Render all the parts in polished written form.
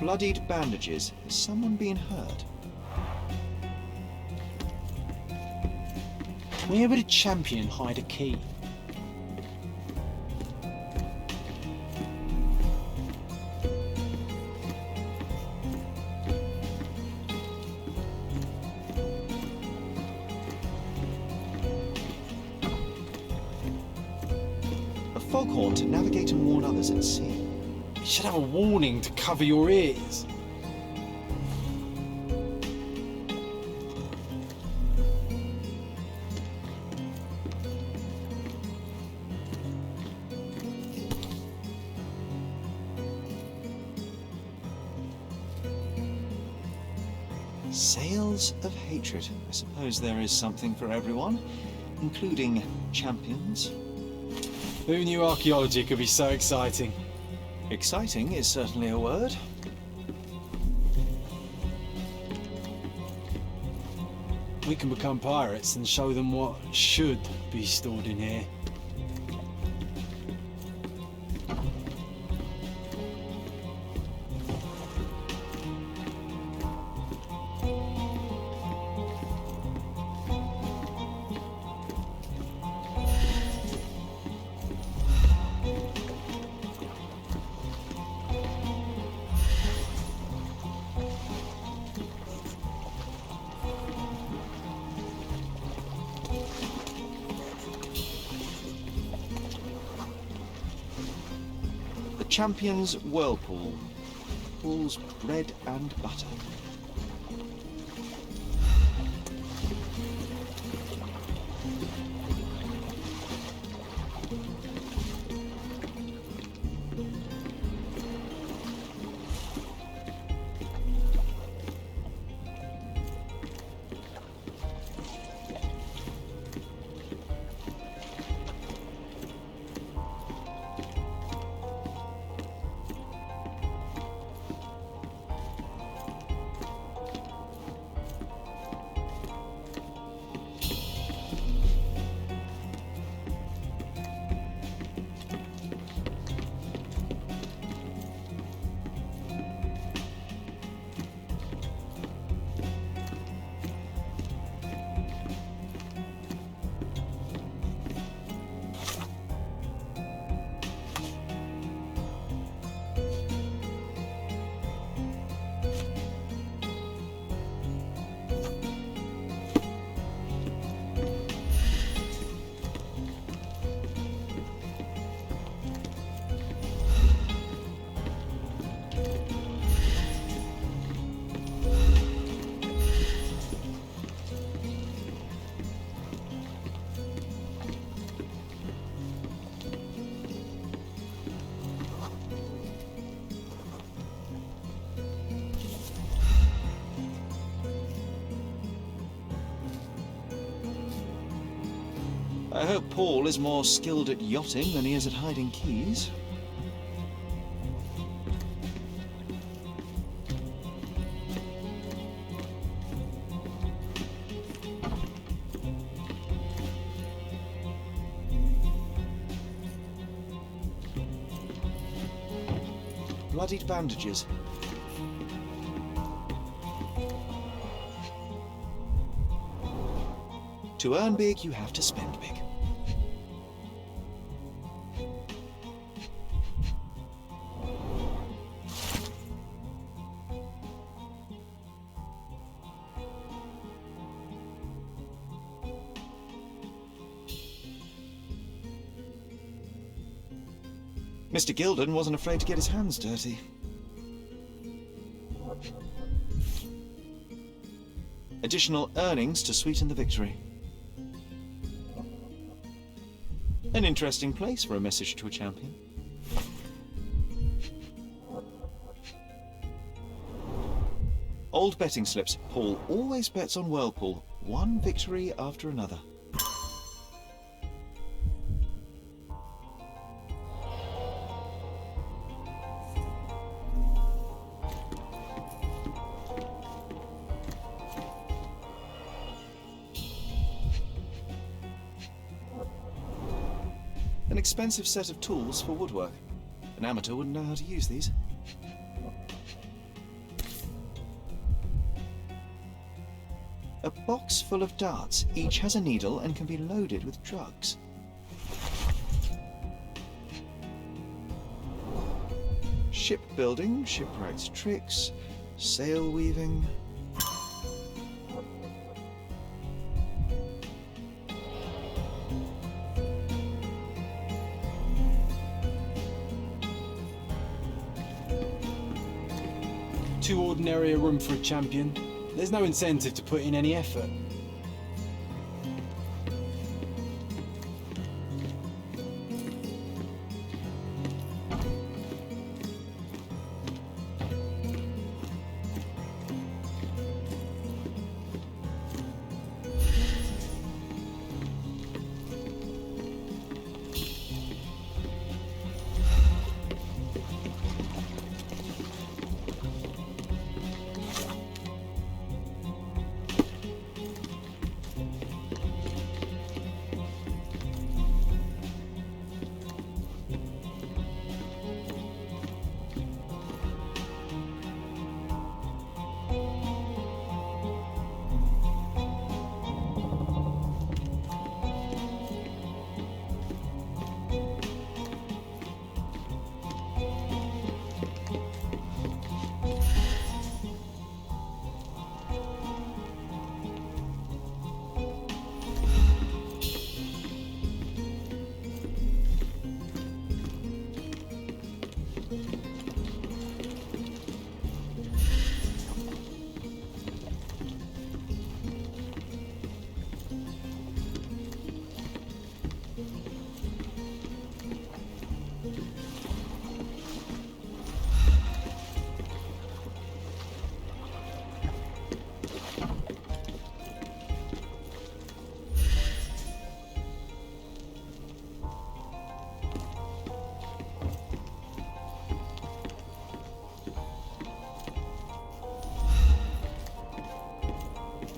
Bloodied bandages. Has someone been hurt? Where would a champion hide a key? A foghorn to navigate and warn others at sea. You should have a warning to cover your ears. Sails of hatred. I suppose there is something for everyone, including champions. Who knew archaeology could be so exciting? Exciting is certainly a word. We can become pirates and show them what should be stored in here. Champion's whirlpool. Pools bread and butter. I hope Paul is more skilled at yachting than he is at hiding keys. Bloodied bandages. To earn big, you have to spend big. Mr. Gilden wasn't afraid to get his hands dirty. Additional earnings to sweeten the victory. An interesting place for a message to a champion. Old betting slips. Paul always bets on Whirlpool. One victory after another. An expensive set of tools for woodwork. An amateur wouldn't know how to use these. A box full of darts. Each has a needle and can be loaded with drugs. Shipbuilding, shipwright's tricks, sail weaving. Too ordinary a room for a champion. There's no incentive to put in any effort.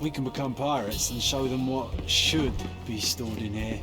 We can become pirates and show them what should be stored in here.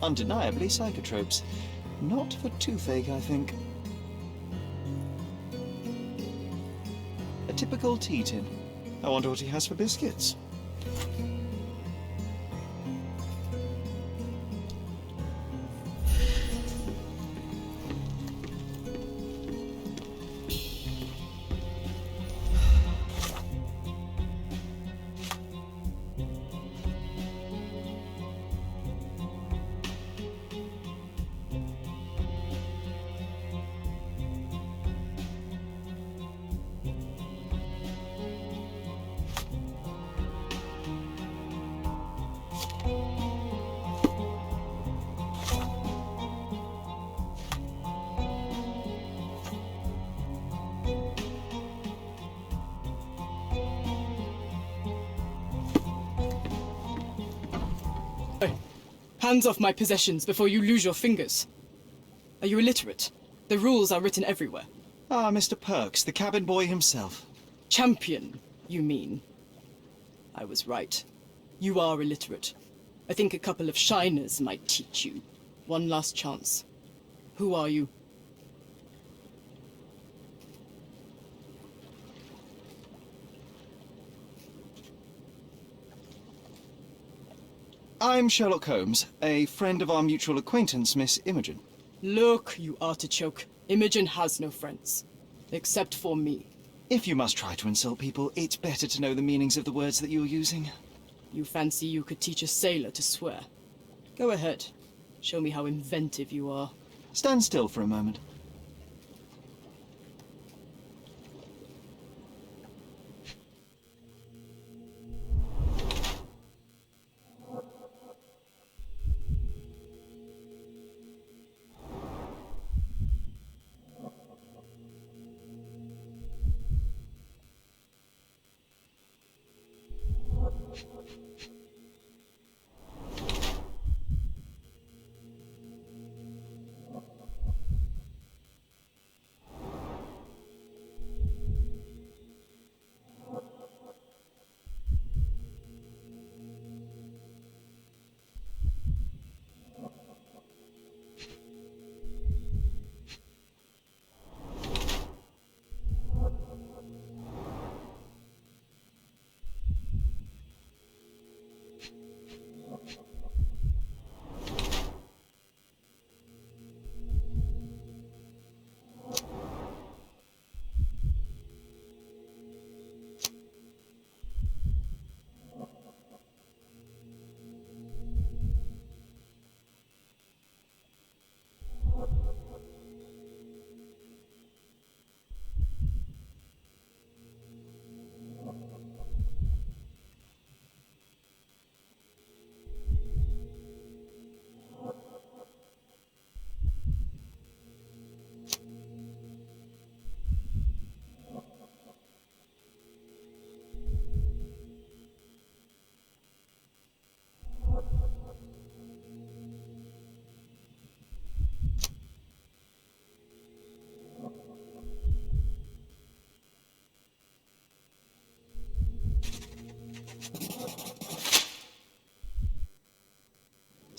Undeniably psychotropes. Not for toothache, I think. A typical tea tin. I wonder what he has for biscuits. Hands off my possessions before you lose your fingers. Are you illiterate? The rules are written everywhere. Ah, Mr. Perks, the cabin boy himself. Champion, you mean? I was right. You are illiterate. I think a couple of shiners might teach you. One last chance. Who are you? I'm Sherlock Holmes, a friend of our mutual acquaintance, Miss Imogen. Look, you artichoke. Imogen has no friends. Except for me. If you must try to insult people, it's better to know the meanings of the words that you're using. You fancy you could teach a sailor to swear? Go ahead. Show me how inventive you are. Stand still for a moment.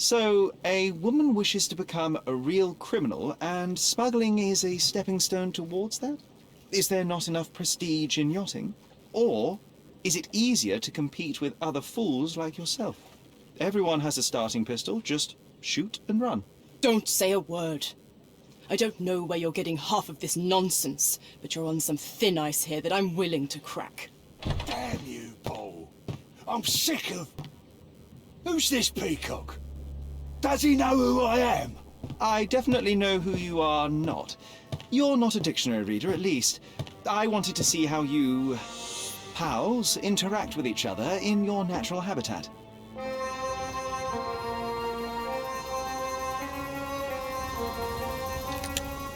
So, a woman wishes to become a real criminal, and smuggling is a stepping stone towards that? Is there not enough prestige in yachting? Or is it easier to compete with other fools like yourself? Everyone has a starting pistol, just shoot and run. Don't say a word. I don't know where you're getting half of this nonsense, but you're on some thin ice here that I'm willing to crack. Damn you, Paul. I'm sick of... Who's this peacock? Does he know who I am? I definitely know who you are not. You're not a dictionary reader, at least. I wanted to see how you... pals interact with each other in your natural habitat.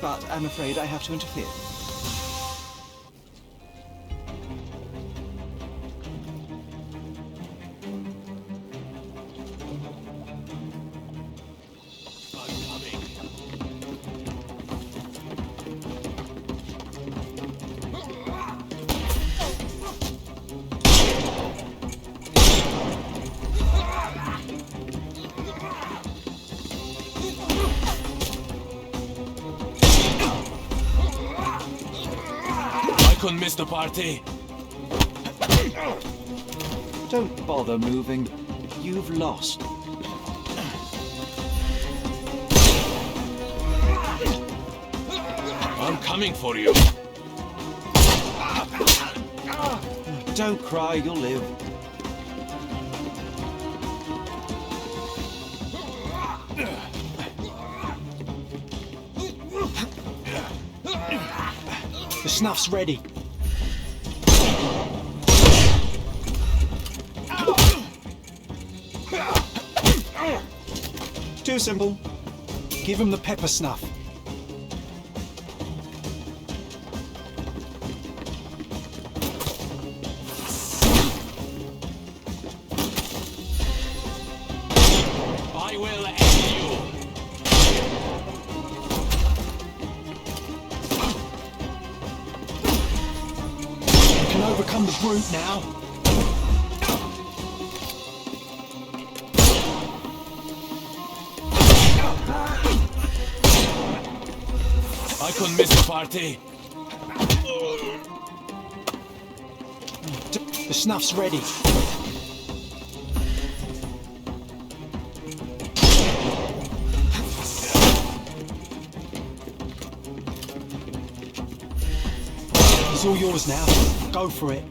But I'm afraid I have to interfere. couldn't miss the party. Don't bother moving. You've lost. I'm coming for you. Don't cry, you'll live. The snuff's ready. Too simple. Give him the pepper snuff. I will end you. You can overcome the brute now. I couldn't miss the party. The snuff's ready. It's all yours now. Go for it.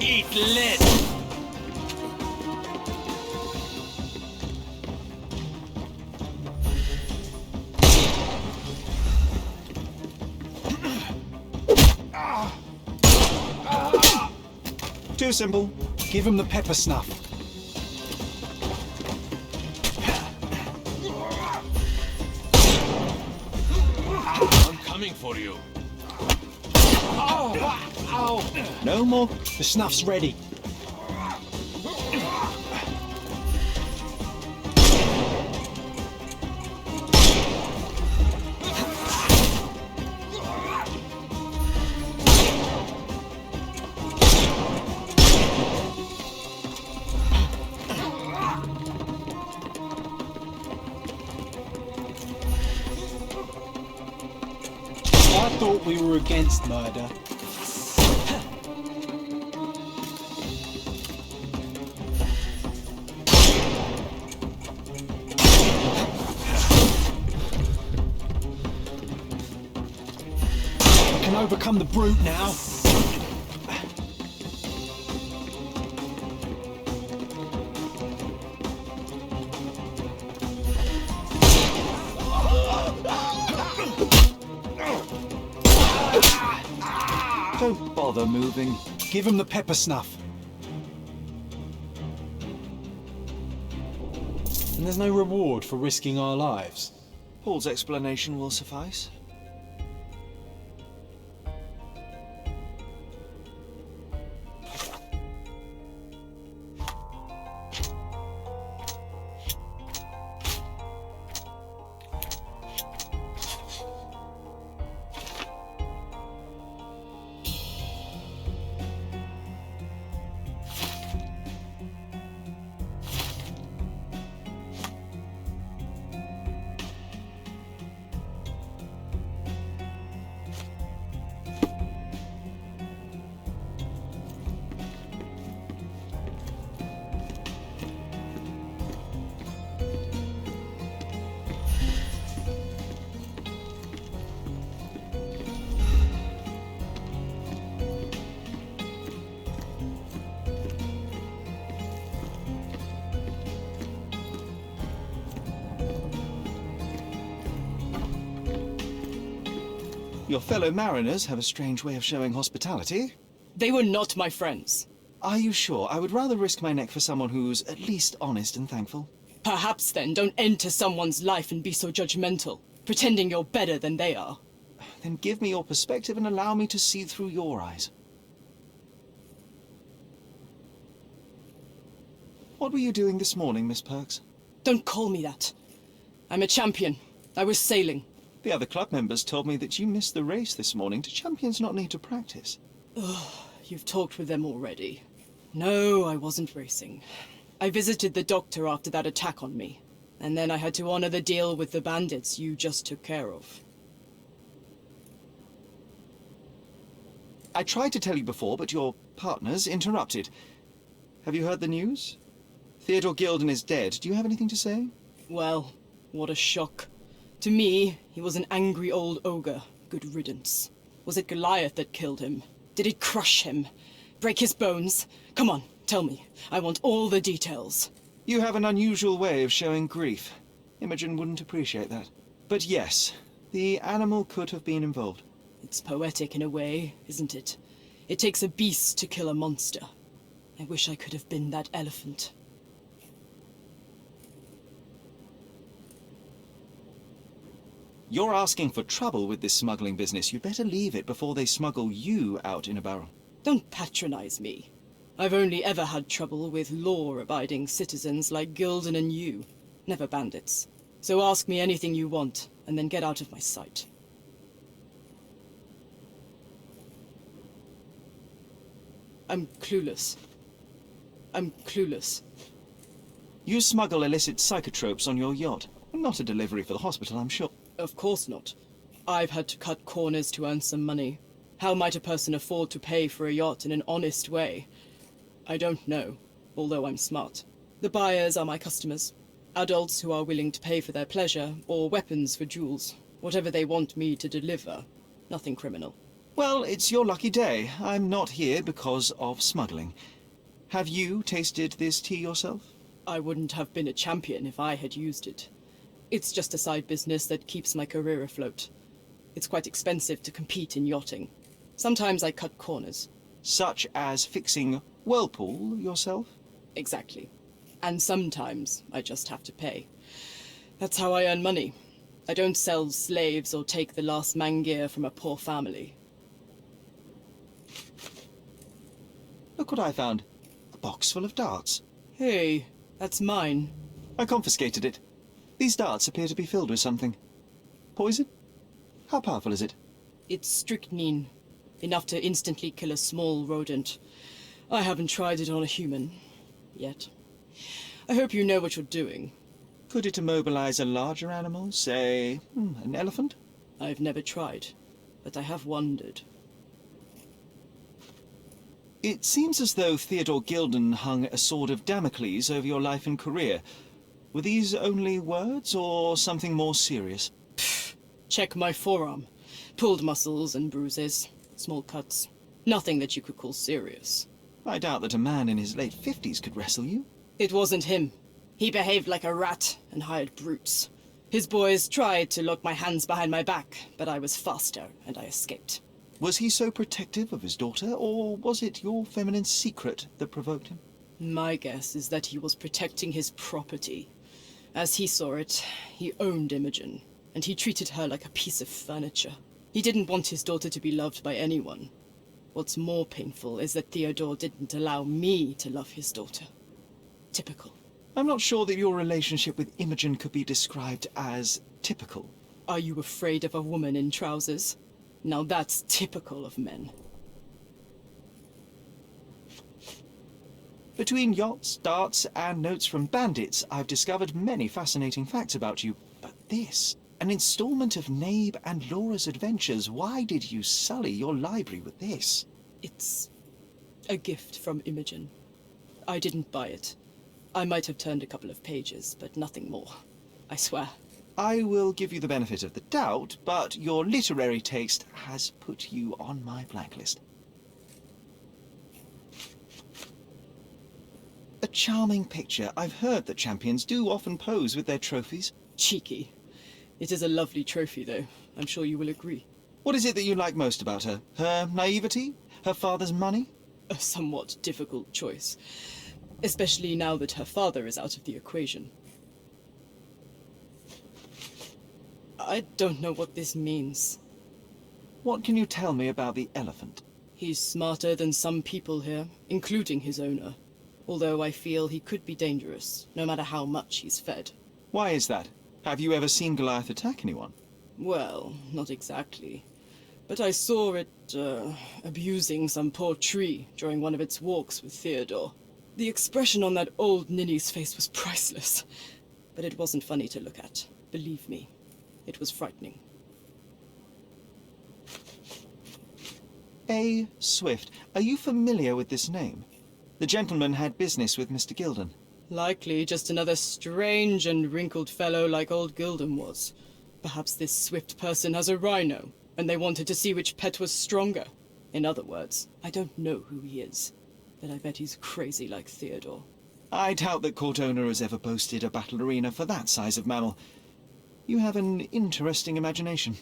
Eat lit! Too simple. Give him the pepper snuff. I'm coming for you. No more. The snuff's ready. I thought we were against murder. I can overcome the brute now. Don't bother moving. Give him the pepper snuff. And there's no reward for risking our lives. Paul's explanation will suffice. Your fellow mariners have a strange way of showing hospitality. They were not my friends. Are you sure? I would rather risk my neck for someone who's at least honest and thankful. Perhaps then don't enter someone's life and be so judgmental, pretending you're better than they are. Then give me your perspective and allow me to see through your eyes. What were you doing this morning, Miss Perks? Don't call me that. I'm a champion. I was sailing. The other club members told me that you missed the race this morning. Do champions not need to practice? You've talked with them already. No, I wasn't racing. I visited the doctor after that attack on me. And then I had to honor the deal with the bandits you just took care of. I tried to tell you before, but your partners interrupted. Have you heard the news? Theodore Gilden is dead. Do you have anything to say? Well, what a shock. To me, he was an angry old ogre. Good riddance. Was it Goliath that killed him? Did it crush him? Break his bones? Come on, tell me. I want all the details. You have an unusual way of showing grief. Imogen wouldn't appreciate that. But yes, the animal could have been involved. It's poetic in a way, isn't it? It takes a beast to kill a monster. I wish I could have been that elephant. You're asking for trouble with this smuggling business. You'd better leave it before they smuggle you out in a barrel. Don't patronize me. I've only ever had trouble with law-abiding citizens like Gilden and you, never bandits. So ask me anything you want, and then get out of my sight. I'm clueless. I'm clueless. You smuggle illicit psychotropes on your yacht. Not a delivery for the hospital, I'm sure. Of course not. I've had to cut corners to earn some money. How might a person afford to pay for a yacht in an honest way? I don't know, although I'm smart. The buyers are my customers. Adults who are willing to pay for their pleasure, or weapons for jewels. Whatever they want me to deliver. Nothing criminal. Well, it's your lucky day. I'm not here because of smuggling. Have you tasted this tea yourself? I wouldn't have been a champion if I had used it. It's just a side business that keeps my career afloat. It's quite expensive to compete in yachting. Sometimes I cut corners. Such as fixing whirlpool yourself? Exactly. And sometimes I just have to pay. That's how I earn money. I don't sell slaves or take the last man-gear from a poor family. Look what I found. A box full of darts. Hey, that's mine. I confiscated it. These darts appear to be filled with something. Poison? How powerful is it? It's strychnine. Enough to instantly kill a small rodent. I haven't tried it on a human. Yet. I hope you know what you're doing. Could it immobilize a larger animal? Say, an elephant? I've never tried, but I have wondered. It seems as though Theodore Gilden hung a sword of Damocles over your life and career. Were these only words, or something more serious? Check my forearm. Pulled muscles and bruises. Small cuts. Nothing that you could call serious. I doubt that a man in his late 50s could wrestle you. It wasn't him. He behaved like a rat and hired brutes. His boys tried to lock my hands behind my back, but I was faster and I escaped. Was he so protective of his daughter, or was it your feminine secret that provoked him? My guess is that he was protecting his property. As he saw it, he owned Imogen, and he treated her like a piece of furniture. He didn't want his daughter to be loved by anyone. What's more painful is that Theodore didn't allow me to love his daughter. Typical. I'm not sure that your relationship with Imogen could be described as typical. Are you afraid of a woman in trousers? Now that's typical of men. Between yachts, darts, and notes from bandits, I've discovered many fascinating facts about you. But this, an installment of Nabe and Laura's adventures. Why did you sully your library with this? It's a gift from Imogen. I didn't buy it. I might have turned a couple of pages, but nothing more. I swear. I will give you the benefit of the doubt, but your literary taste has put you on my blacklist. A charming picture. I've heard that champions do often pose with their trophies. Cheeky. It is a lovely trophy, though. I'm sure you will agree. What is it that you like most about her? Her naivety? Her father's money? A somewhat difficult choice. Especially now that her father is out of the equation. I don't know what this means. What can you tell me about the elephant? He's smarter than some people here, including his owner. although I feel he could be dangerous, no matter how much he's fed. Why is that? Have you ever seen Goliath attack anyone? Well, not exactly. But I saw it, abusing some poor tree during one of its walks with Theodore. The expression on that old ninny's face was priceless. But it wasn't funny to look at. Believe me, it was frightening. A. Swift. Are you familiar with this name? The gentleman had business with Mr. Gilden. Likely just another strange and wrinkled fellow like old Gilden was. Perhaps this Swift person has a rhino, and they wanted to see which pet was stronger. In other words, I don't know who he is, but I bet he's crazy like Theodore. I doubt that court owner has ever boasted a battle arena for that size of mammal. You have an interesting imagination.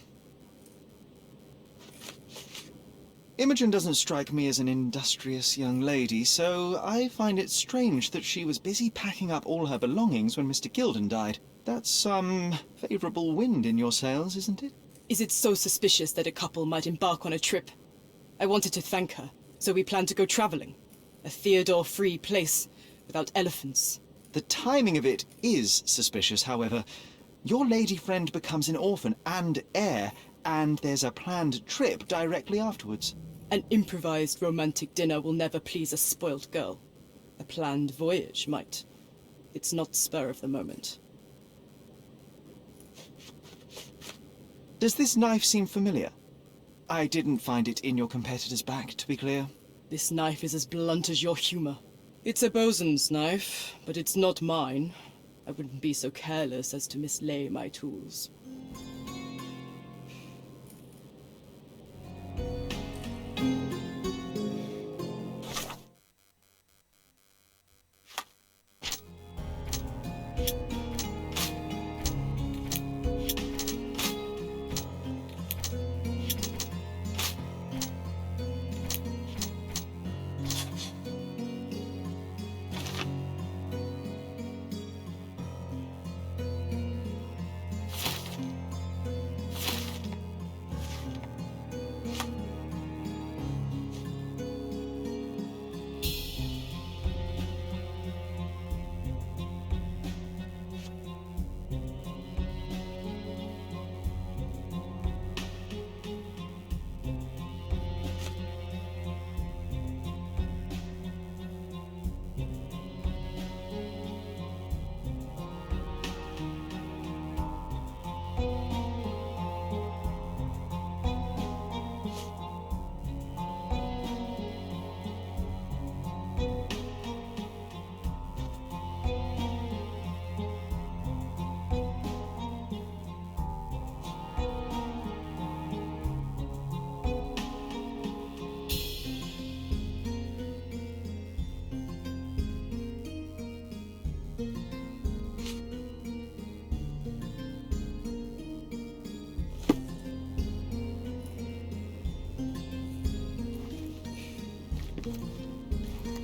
Imogen doesn't strike me as an industrious young lady, so I find it strange that she was busy packing up all her belongings when Mr. Gilden died. That's some favourable wind in your sails, isn't it? Is it so suspicious that a couple might embark on a trip? I wanted to thank her, so we planned to go travelling. A Theodore-free place, without elephants. The timing of it is suspicious, however. Your lady friend becomes an orphan and heir, and there's a planned trip directly afterwards. An improvised romantic dinner will never please a spoilt girl. A planned voyage might. It's not spur of the moment. Does this knife seem familiar? I didn't find it in your competitor's back, to be clear. This knife is as blunt as your humor. It's a bosun's knife, but it's not mine. I wouldn't be so careless as to mislay my tools.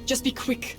Just be quick.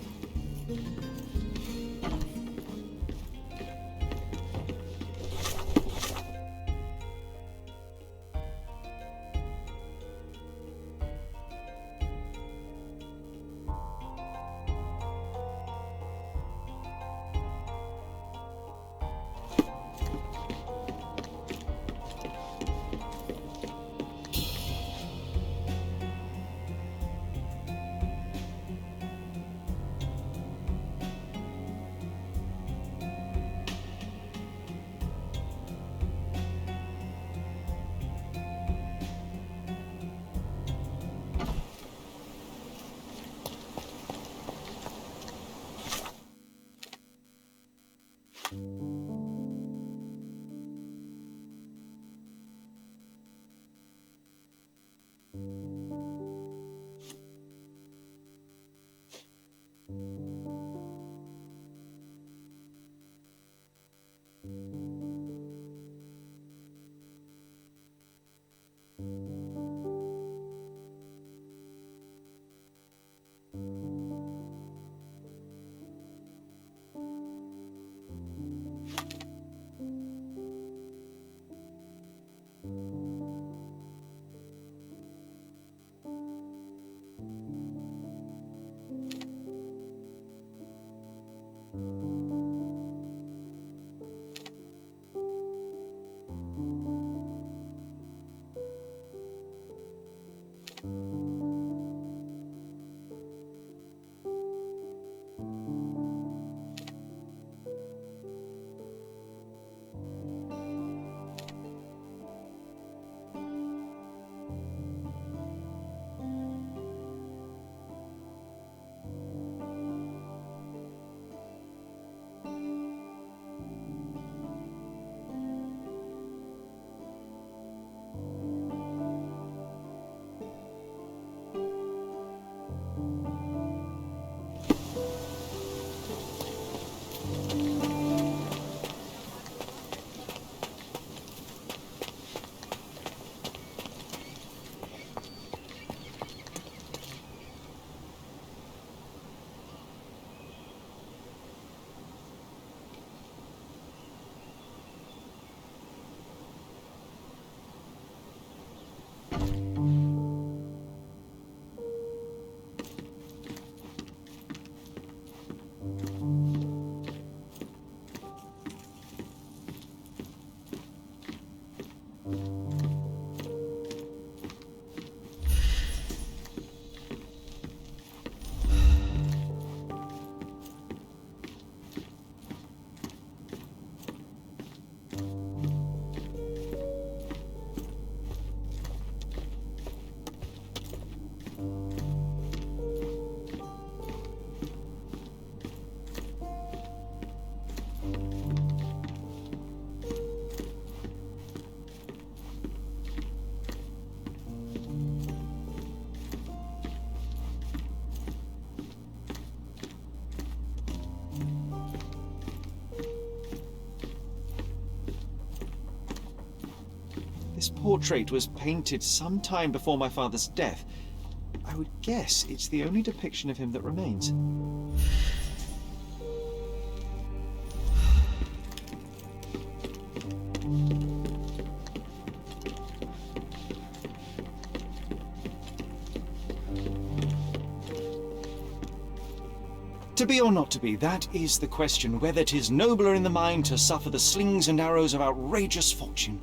This portrait was painted some time before my father's death. I would guess it's the only depiction of him that remains. To be or not to be, that is the question, whether 'tis nobler in the mind to suffer the slings and arrows of outrageous fortune.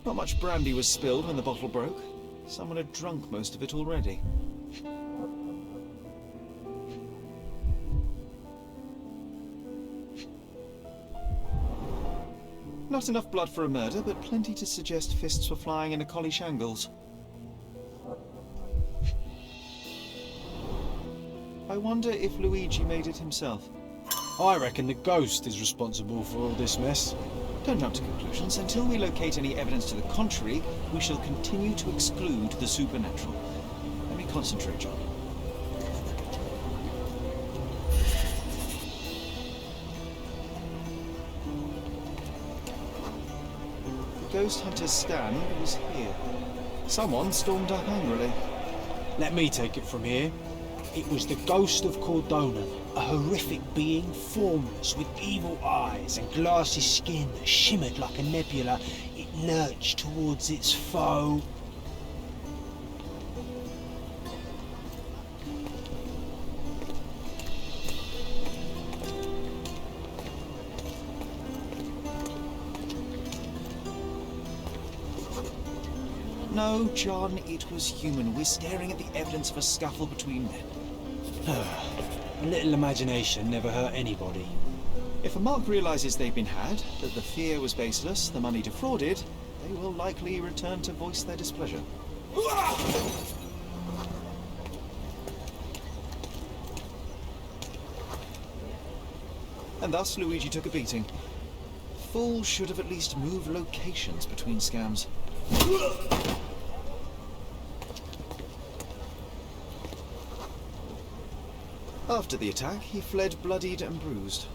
Not much brandy was spilled when the bottle broke. Someone had drunk most of it already. Not enough blood for a murder, but plenty to suggest fists were flying in a collie shangles. I wonder if Luigi made it himself. I reckon the ghost is responsible for all this mess. Don't jump to conclusions. Until we locate any evidence to the contrary, we shall continue to exclude the supernatural. Let me concentrate, John. The ghost hunter's stand was here. Someone stormed up angrily. Let me take it from here. It was the ghost of Cordona, a horrific being, formless, with evil eyes and glassy skin that shimmered like a nebula. It lurched towards its foe. No, John, it was human. We're staring at the evidence of a scuffle between men. A little imagination never hurt anybody. If a mark realizes they've been had, that the fear was baseless, the money defrauded, they will likely return to voice their displeasure. And thus Luigi took a beating. Fools should have at least moved locations between scams. After the attack, he fled bloodied and bruised.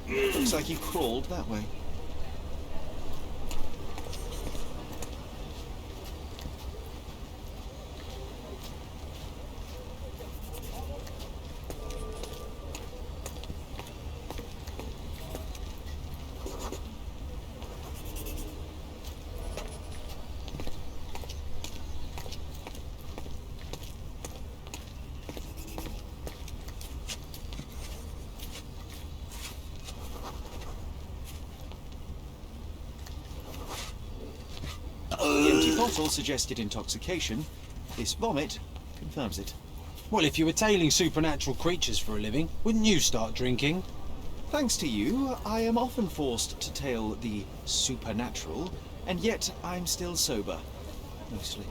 Looks like he crawled that way. The empty bottle suggested intoxication. This vomit confirms it. Well, if you were tailing supernatural creatures for a living, wouldn't you start drinking? Thanks to you, I am often forced to tail the supernatural, and yet I'm still sober. Mostly.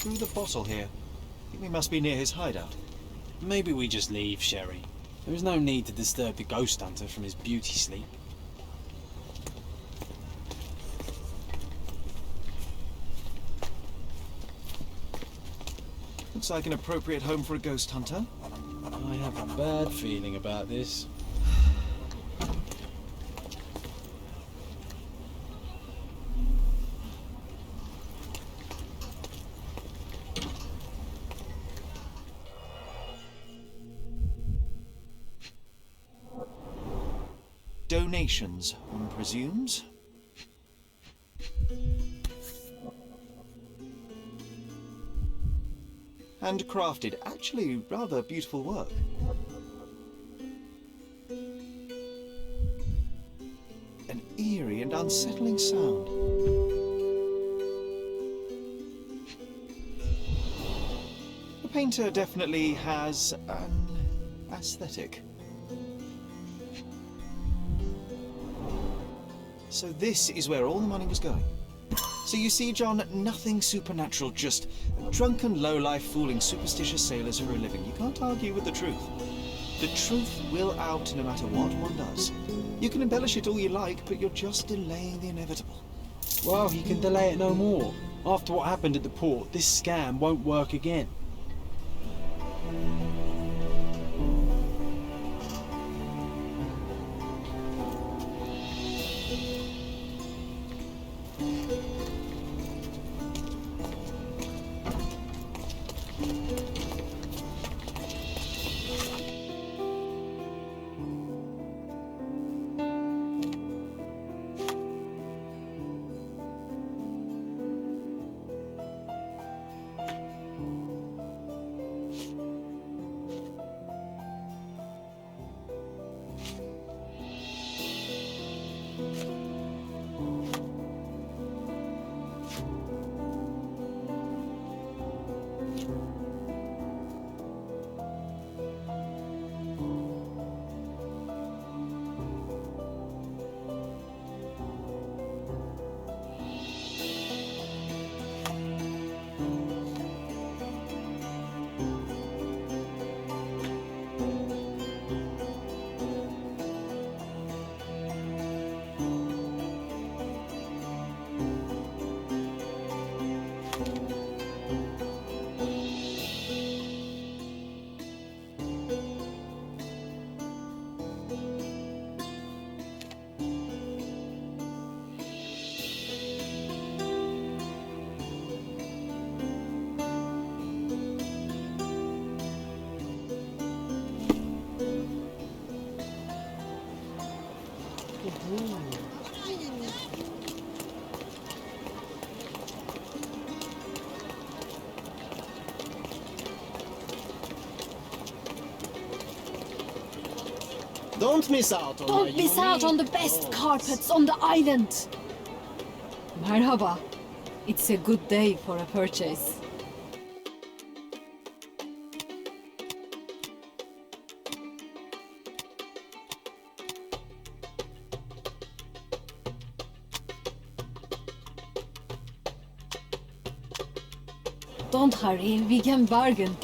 Threw the bottle here. I think we must be near his hideout. Maybe we just leave, Sherry. There is no need to disturb the ghost hunter from his beauty sleep. Looks like an appropriate home for a ghost hunter. I have a bad feeling about this. Donations, one presumes. Handcrafted, actually rather beautiful work. An eerie and unsettling sound. The painter definitely has an aesthetic. So this is where all the money was going. So you see, John, nothing supernatural, just a drunken lowlife fooling superstitious sailors for a living. You can't argue with the truth. The truth will out no matter what one does. You can embellish it all you like, but you're just delaying the inevitable. Well, he can delay it no more. After what happened at the port, this scam won't work again. Don't miss out on Don't miss out on the best carpets on the island. Merhaba. It's a good day for a purchase. Don't hurry, we can bargain.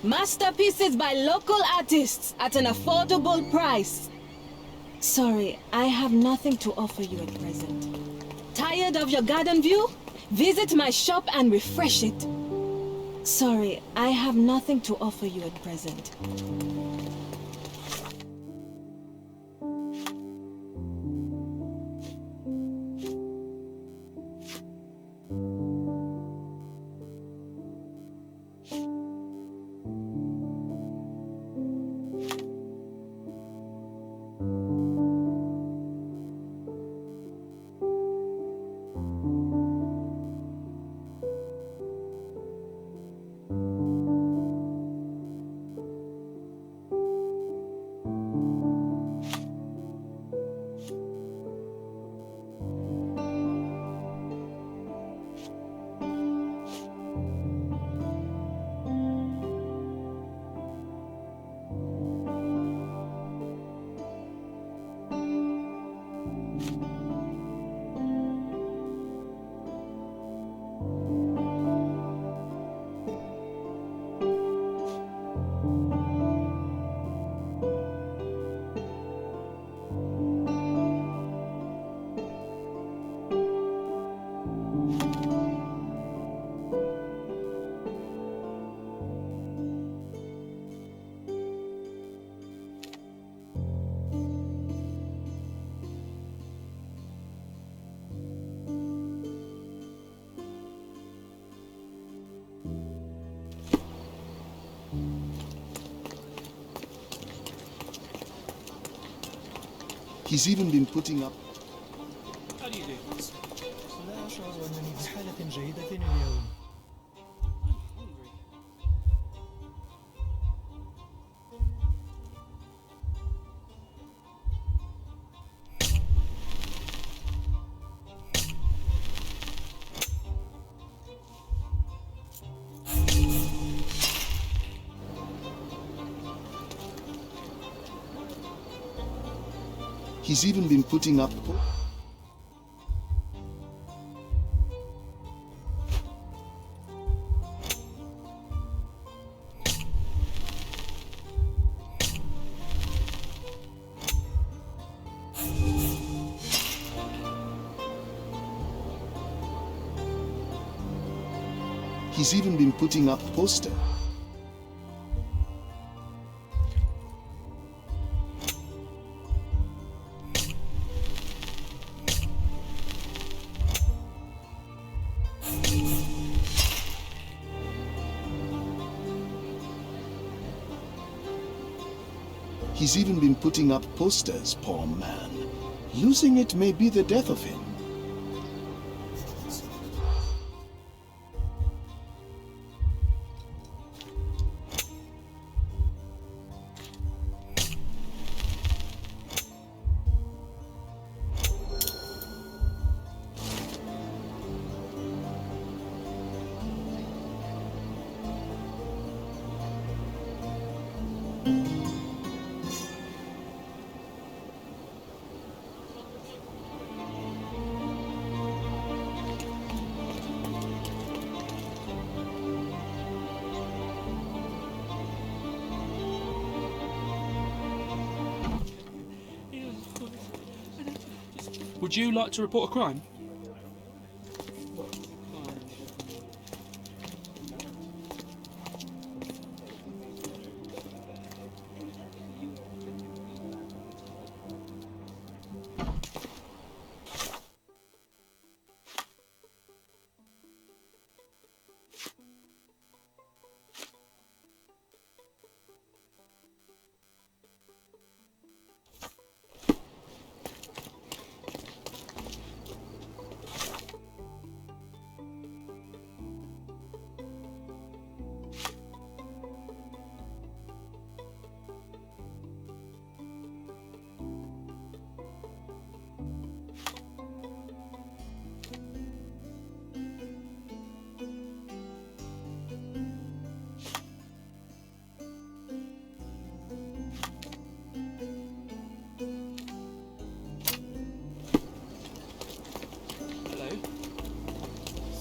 Masterpieces by local artists at an affordable price. Sorry, I have nothing to offer you at present. Tired of your garden view? Visit my shop and refresh it. Sorry, I have nothing to offer you at present. He's even been putting up. How do you do this? لا أشعر أنني بحالة جيدة اليوم. I'm hungry. He's even been putting up... He's even been putting up posters. He's even been putting up posters, poor man. Losing it may be the death of him. Would you like to report a crime?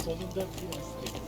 Sonunda bir istedim.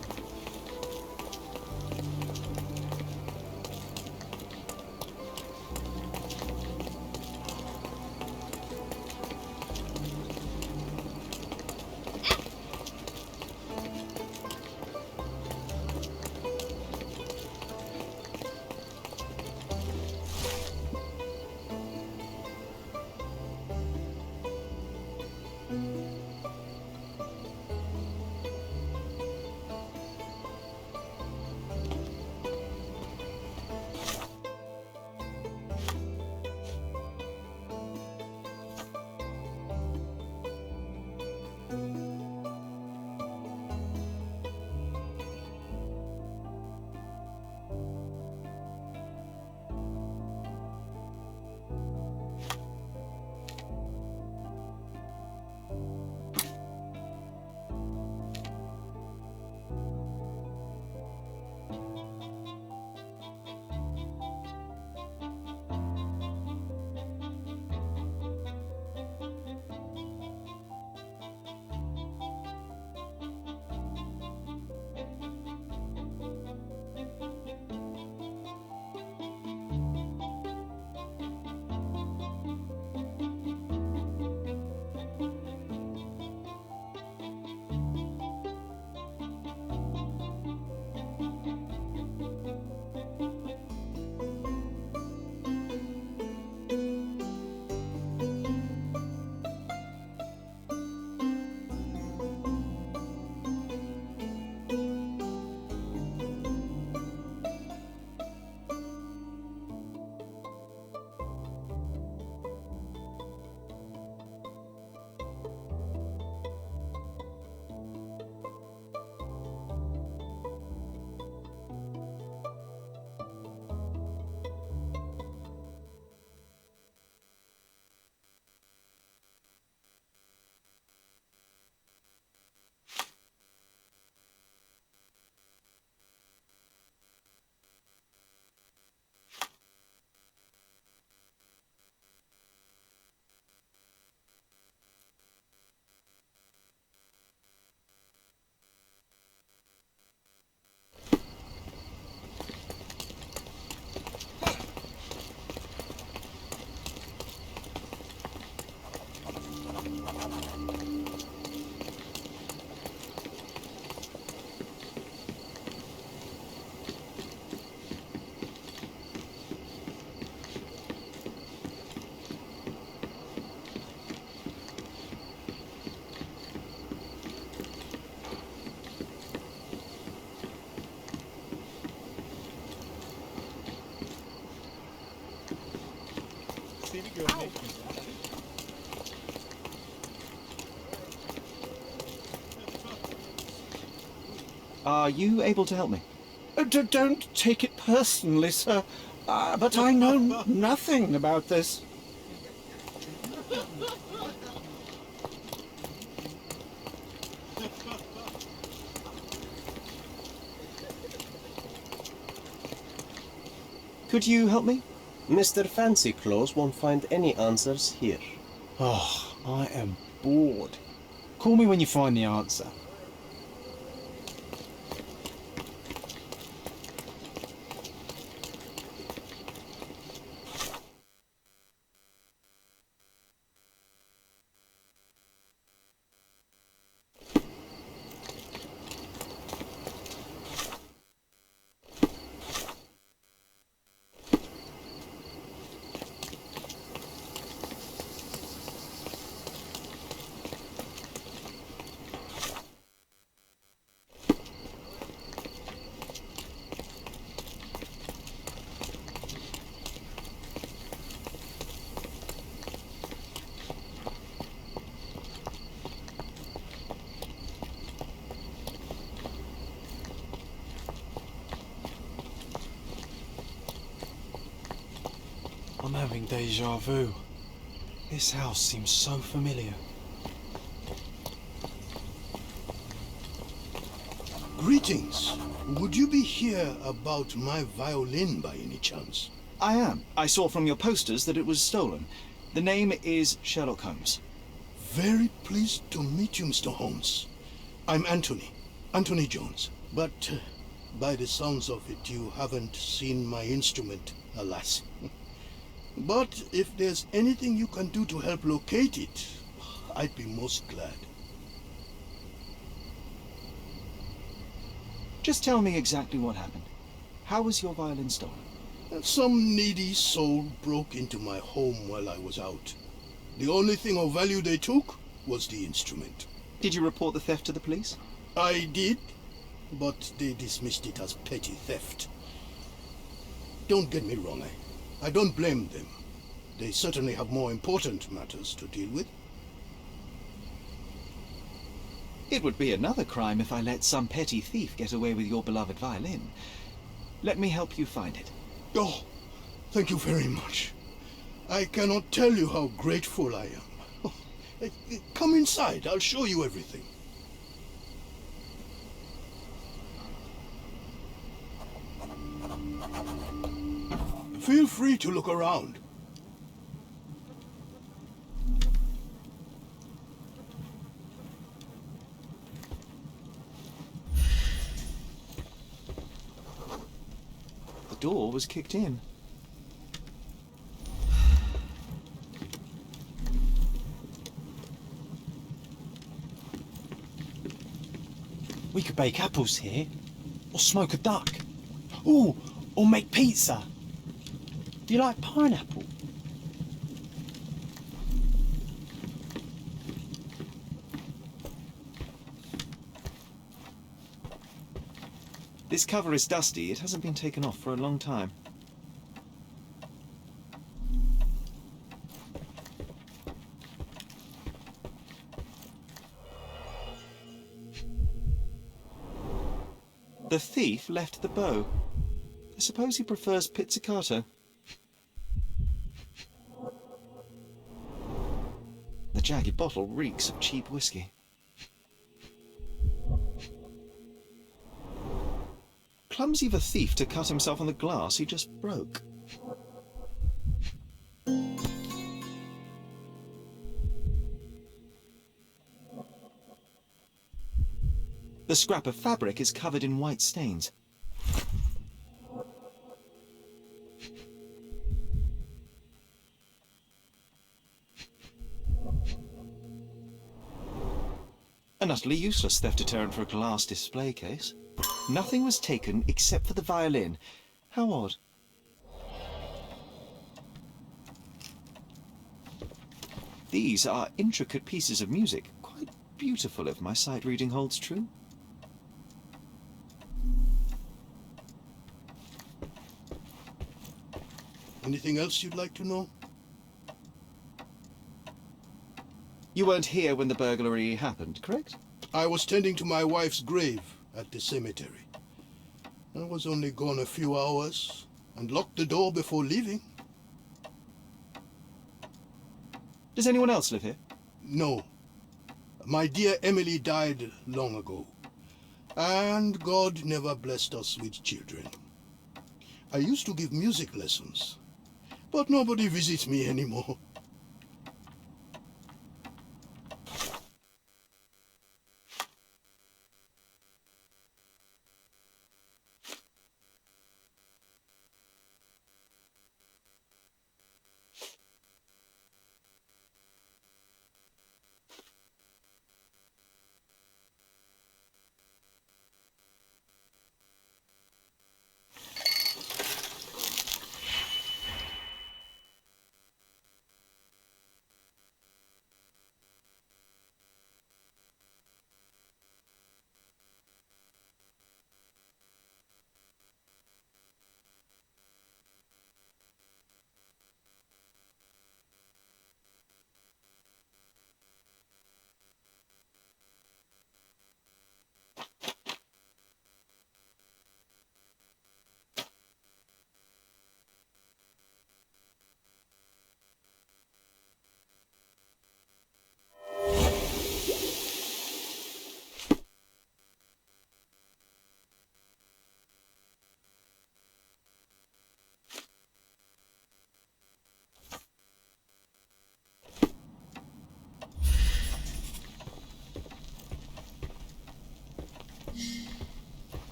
Are you able to help me? Don't take it personally, sir. But I know nothing about this. Could you help me? Mr. Fancy Clothes won't find any answers here. Oh, I am bored. Call me when you find the answer. I'm having deja vu. This house seems so familiar. Greetings. Would you be here about my violin by any chance? I am. I saw from your posters that it was stolen. The name is Sherlock Holmes. Very pleased to meet you, Mr. Holmes. I'm Anthony Jones. But by the sounds of it, you haven't seen my instrument, alas. But if there's anything you can do to help locate it, I'd be most glad. Just tell me exactly what happened. How was your violin stolen? Some needy soul broke into my home while I was out. The only thing of value they took was the instrument. Did you report the theft to the police? I did, but they dismissed it as petty theft. Don't get me wrong, I don't blame them. They certainly have more important matters to deal with. It would be another crime if I let some petty thief get away with your beloved violin. Let me help you find it. Oh, thank you very much. I cannot tell you how grateful I am. Oh, come inside, I'll show you everything. Feel free to look around. The door was kicked in. We could bake apples here, or smoke a duck. Ooh, or make pizza. Do you like pineapple? This cover is dusty. It hasn't been taken off for a long time. The thief left the bow. I suppose he prefers pizzicato. The jagged bottle reeks of cheap whiskey. Clumsy of a thief to cut himself on the glass he just broke. The scrap of fabric is covered in white stains. An utterly useless theft deterrent for a glass display case. Nothing was taken except for the violin. How odd. These are intricate pieces of music, quite beautiful if my sight reading holds true. Anything else you'd like to know? You weren't here when the burglary happened, correct? I was tending to my wife's grave. at the cemetery. I was only gone a few hours and locked the door before leaving. Does anyone else live here? No. My dear Emily died long ago, and God never blessed us with children. I used to give music lessons, but nobody visits me anymore.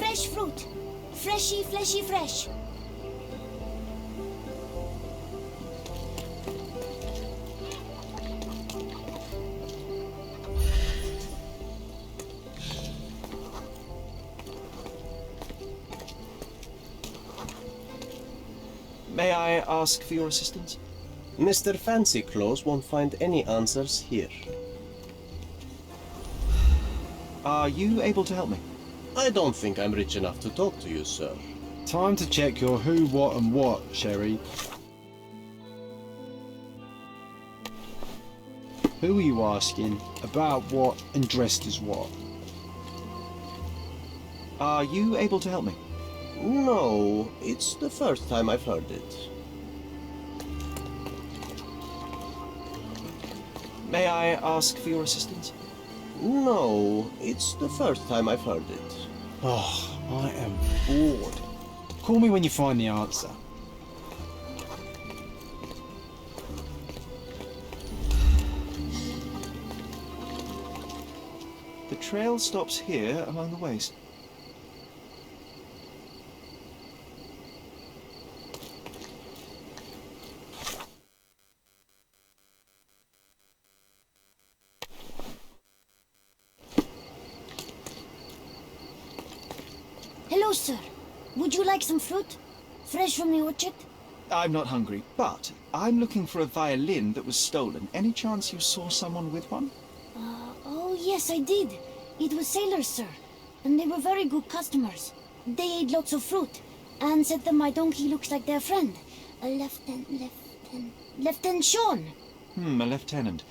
Fresh fruit. Freshy, fleshy, fresh. May I ask for your assistance? Mr. Fancy Clothes won't find any answers here. Are you able to help me? I don't think I'm rich enough to talk to you, sir. Time to check your who, what and what, Sherry. Who are you asking? About what and dressed as what? Are you able to help me? No, it's the first time I've heard it. May I ask for your assistance? No, it's the first time I've heard it. Oh, I am bored. Call me when you find the answer. The trail stops here along the waste. Hello, sir. Would you like some fruit? Fresh from the orchard? I'm not hungry, but I'm looking for a violin that was stolen. Any chance you saw someone with one? Oh, yes, I did. It was sailors, sir. And they were very good customers. They ate lots of fruit and said that my donkey looks like their friend. Lieutenant Sean. A lieutenant.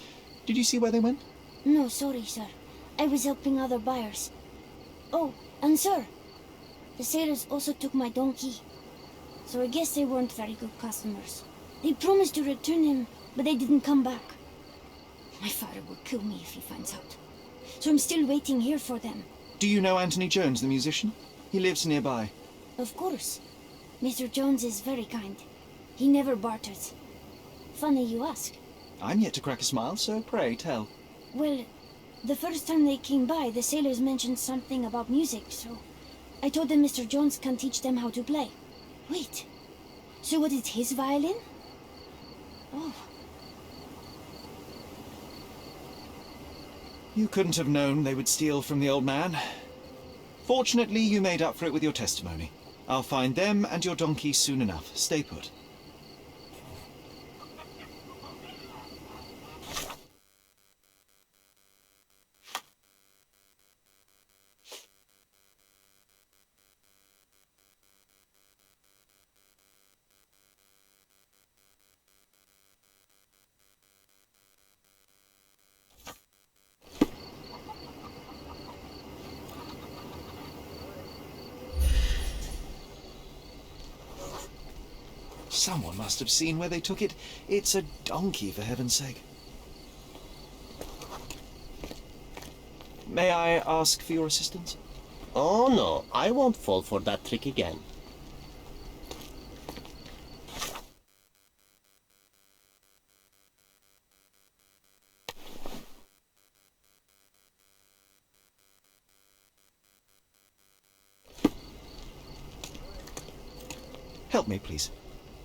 Did you see where they went? No, sorry, sir. I was helping other buyers. Oh, and sir, the sailors also took my donkey. So I guess they weren't very good customers. They promised to return him, but they didn't come back. My father will kill me if he finds out. So I'm still waiting here for them. Do you know Anthony Jones, the musician? He lives nearby. Of course. Mr. Jones is very kind. He never barters. Funny you ask. I'm yet to crack a smile, so pray tell. Well, the first time they came by, the sailors mentioned something about music, so I told them Mr. Jones can teach them how to play. Wait, so what is his violin? Oh. You couldn't have known they would steal from the old man. Fortunately, you made up for it with your testimony. I'll find them and your donkey soon enough. Stay put. Someone must have seen where they took it. It's a donkey, for heaven's sake. May I ask for your assistance? Oh no, I won't fall for that trick again. Help me, please.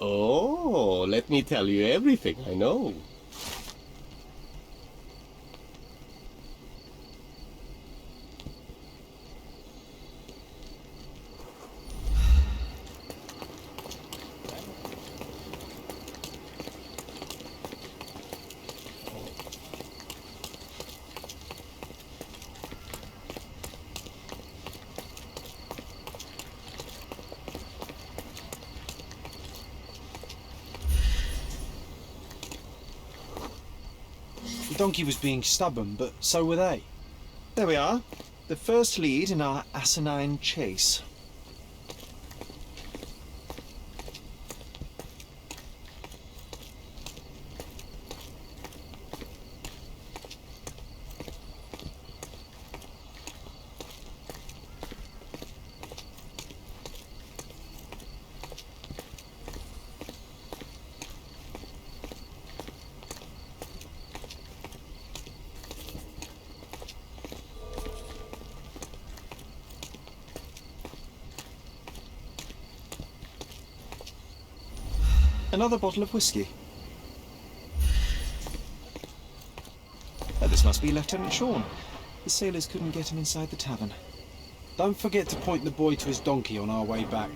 Oh, let me tell you everything I know. The donkey was being stubborn, but so were they. There we are. The first lead in our asinine chase. Another bottle of whiskey. This must be Lieutenant Sean. The sailors couldn't get him inside the tavern. Don't forget to point the boy to his donkey on our way back.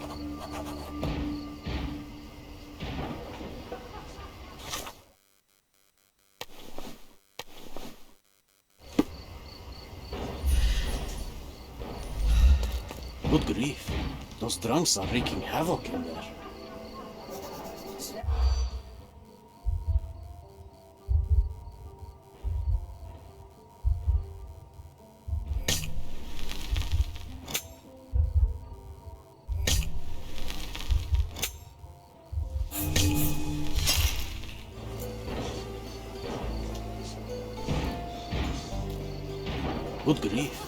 Good grief, those drunks are wreaking havoc in there. Good grief.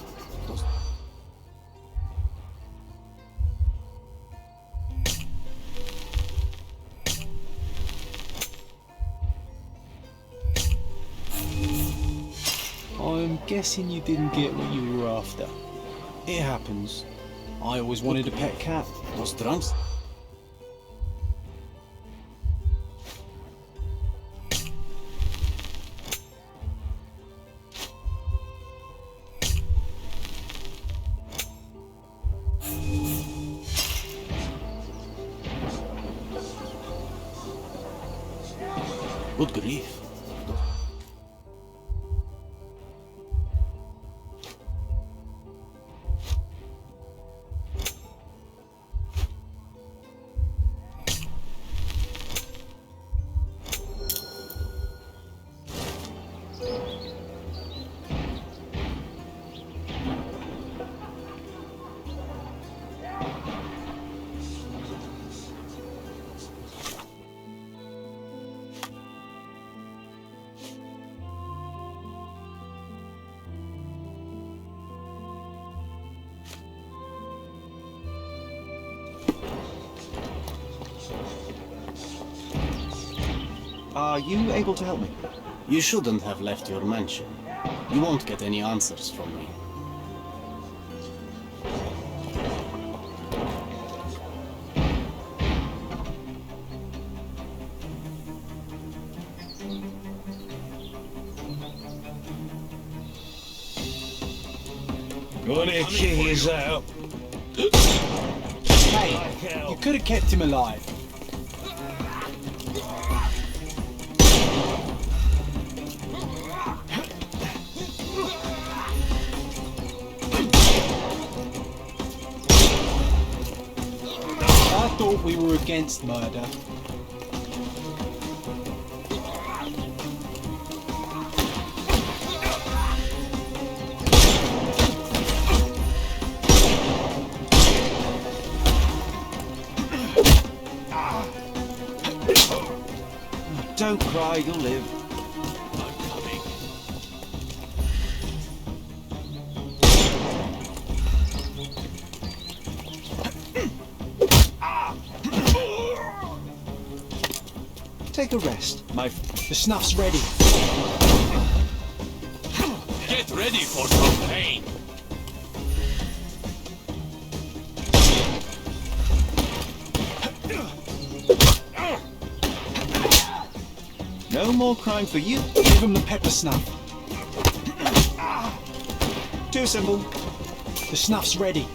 I'm guessing you didn't get what you were after. It happens. I always wanted a pet cat. Those drunks. Good grief. Are you able to help me? You shouldn't have left your mansion. You won't get any answers from me. Gonna kick his out. Hey, you could have kept him alive. I thought we were against murder. Don't cry, you'll live. I'm coming. Take a rest, my... The snuff's ready. Get ready for some pain. No more crime for you. Give him the pepper snuff. Too simple. The snuff's ready.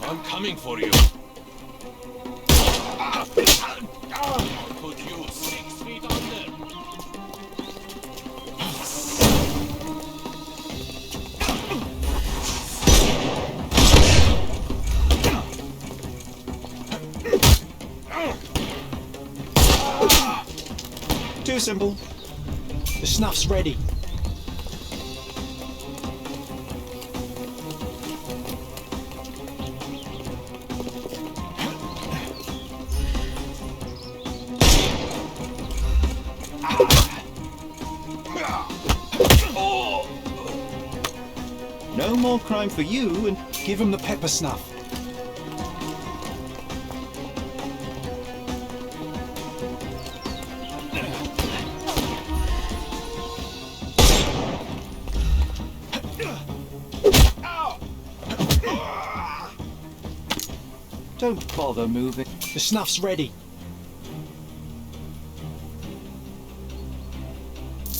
I'm coming for you. I'll put you 6 feet under. Too simple. The snuff's ready. No more crime for you, and Give him the pepper snuff. don't bother moving. The snuff's ready.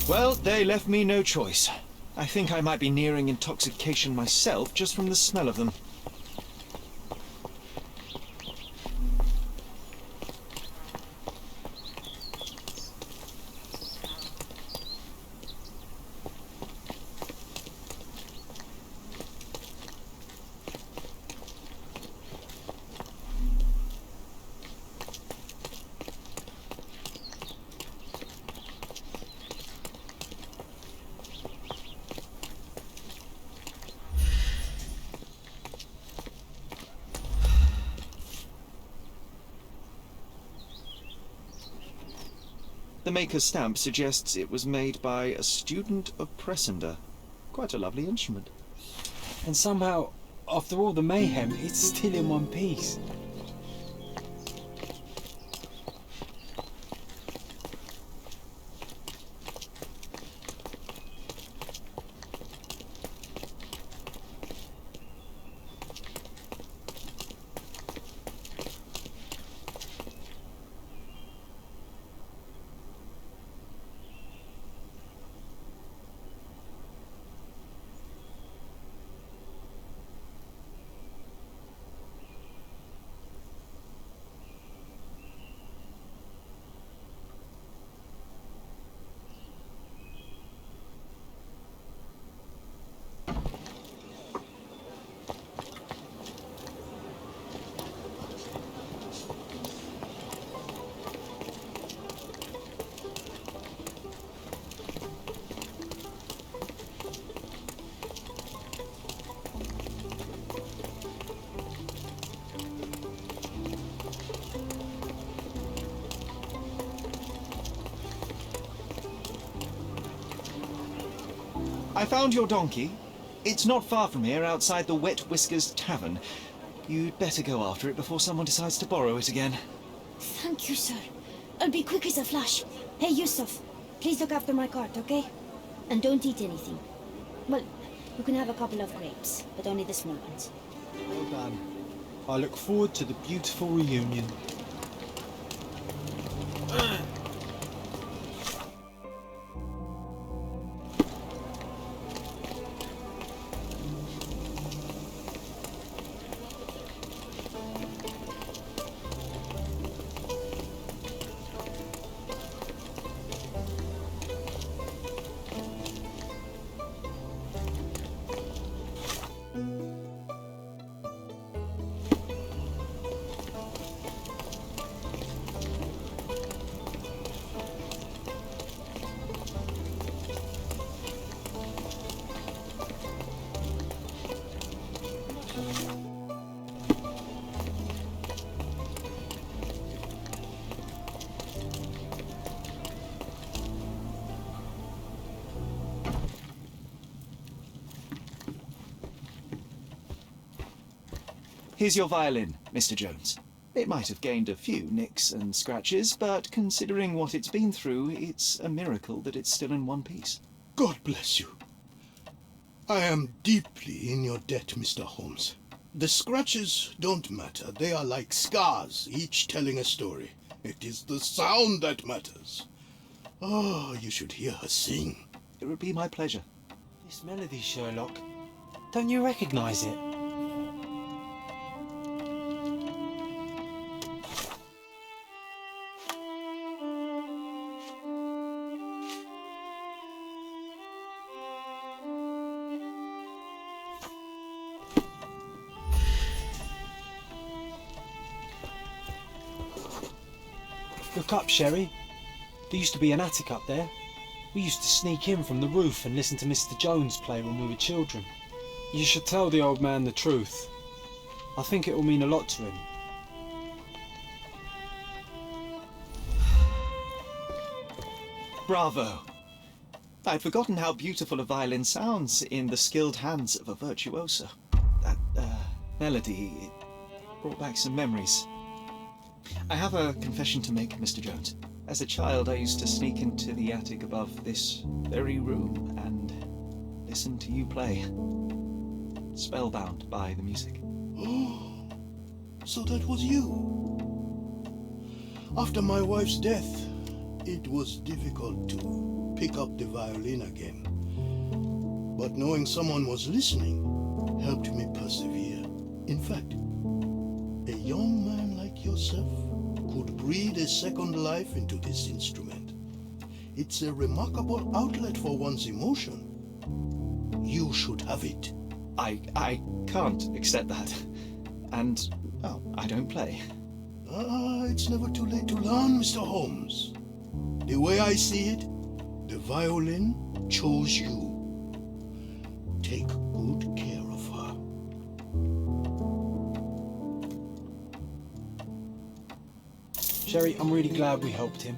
Well, they left me no choice. I think I might be nearing intoxication myself just from the smell of them. The maker's stamp suggests it was made by a student of Pressender. Quite a lovely instrument. And somehow, after all the mayhem, it's still in one piece. I found your donkey. It's not far from here, outside the Wet Whiskers Tavern. You'd better go after it before someone decides to borrow it again. Thank you, sir. I'll be quick as a flash. Hey, Yusuf, please look after my cart, okay? And don't eat anything. Well, you can have a couple of grapes, but only the small ones. Well done. I look forward to the beautiful reunion. Here's your violin, Mr. Jones. It might have gained a few nicks and scratches, but considering what it's been through, it's a miracle that it's still in one piece. God bless you. I am deeply in your debt, Mr. Holmes. The scratches don't matter. They are like scars, each telling a story. It is the sound that matters. Oh, you should hear her sing. It would be my pleasure. This melody, Sherlock. Don't you recognise it? Look up, Sherry. There used to be an attic up there. We used to sneak in from the roof and listen to Mr. Jones play when we were children. You should tell the old man the truth. I think it will mean a lot to him. Bravo! I'd forgotten how beautiful a violin sounds in the skilled hands of a virtuoso. That melody, it brought back some memories. I have a confession to make, Mr. Jones. As a child, I used to sneak into the attic above this very room and listen to you play. Spellbound by the music. Oh, so that was you. After my wife's death, it was difficult to pick up the violin again. But knowing someone was listening helped me persevere. In fact, a young man like yourself could breathe a second life into this instrument. It's a remarkable outlet for one's emotion. You should have it. I can't accept that. And, well, I don't play. It's never too late to learn, Mr. Holmes. The way I see it, the violin chose you. Take good care of her. Sherry, I'm really glad we helped him.